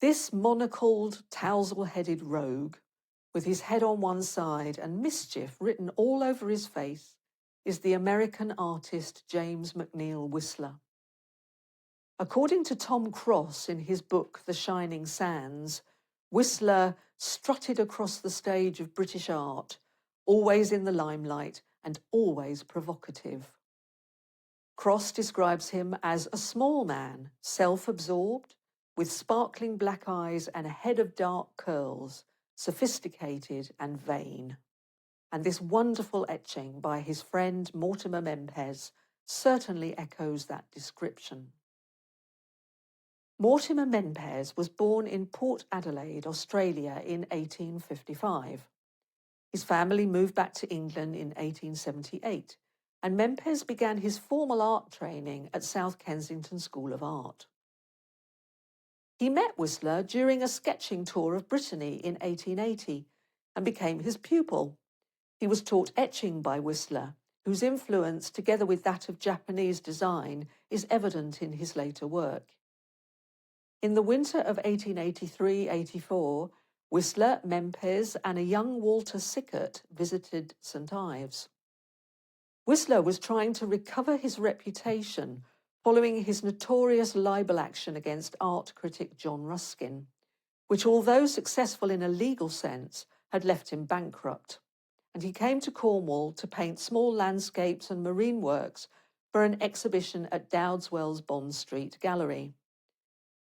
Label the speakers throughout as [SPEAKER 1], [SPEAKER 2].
[SPEAKER 1] This monocled, tousle-headed rogue, with his head on one side and mischief written all over his face, is the American artist James McNeill Whistler. According to Tom Cross in his book The Shining Sands, Whistler strutted across the stage of British art, always in the limelight and always provocative. Cross describes him as a small man, self-absorbed, with sparkling black eyes and a head of dark curls, sophisticated and vain. And this wonderful etching by his friend Mortimer Menpes certainly echoes that description. Mortimer Menpes was born in Port Adelaide, Australia in 1855. His family moved back to England in 1878, and Menpes began his formal art training at South Kensington School of Art. He met Whistler during a sketching tour of Brittany in 1880 and became his pupil. He was taught etching by Whistler, whose influence, together with that of Japanese design, is evident in his later work. In the winter of 1883-84, Whistler, Menpes, and a young Walter Sickert visited St Ives. Whistler was trying to recover his reputation following his notorious libel action against art critic John Ruskin, which, although successful in a legal sense, had left him bankrupt, and he came to Cornwall to paint small landscapes and marine works for an exhibition at Dowdeswell's Bond Street Gallery.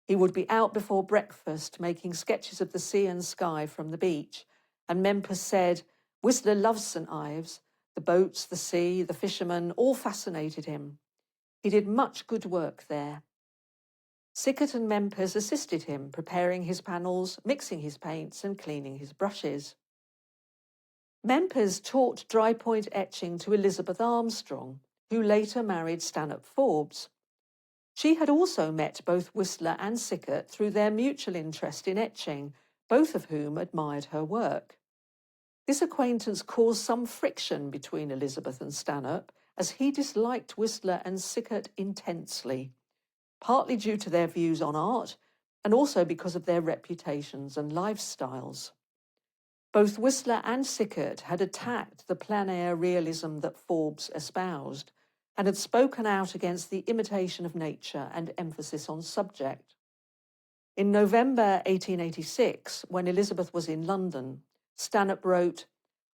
[SPEAKER 1] He would be out before breakfast making sketches of the sea and sky from the beach, and Menpes said, "Whistler loves St Ives. The boats, the sea, the fishermen, all fascinated him. He did much good work there." Sickert and Menpes assisted him, preparing his panels, mixing his paints and cleaning his brushes. Menpes taught dry point etching to Elizabeth Armstrong, who later married Stanhope Forbes. She had also met both Whistler and Sickert through their mutual interest in etching, both of whom admired her work. This acquaintance caused some friction between Elizabeth and Stanhope, as he disliked Whistler and Sickert intensely, partly due to their views on art and also because of their reputations and lifestyles. Both Whistler and Sickert had attacked the plein air realism that Forbes espoused and had spoken out against the imitation of nature and emphasis on subject. In November 1886, when Elizabeth was in London, Stanhope wrote,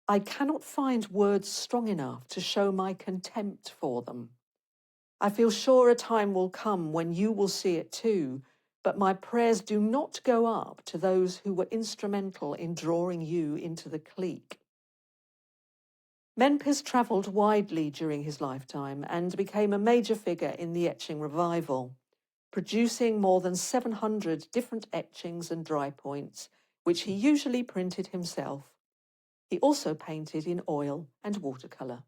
[SPEAKER 1] "I cannot find words strong enough to show my contempt for them. I feel sure a time will come when you will see it too, but my prayers do not go up to those who were instrumental in drawing you into the clique." Menpes travelled widely during his lifetime and became a major figure in the etching revival, producing more than 700 different etchings and dry points, which he usually printed himself. He also painted in oil and watercolour.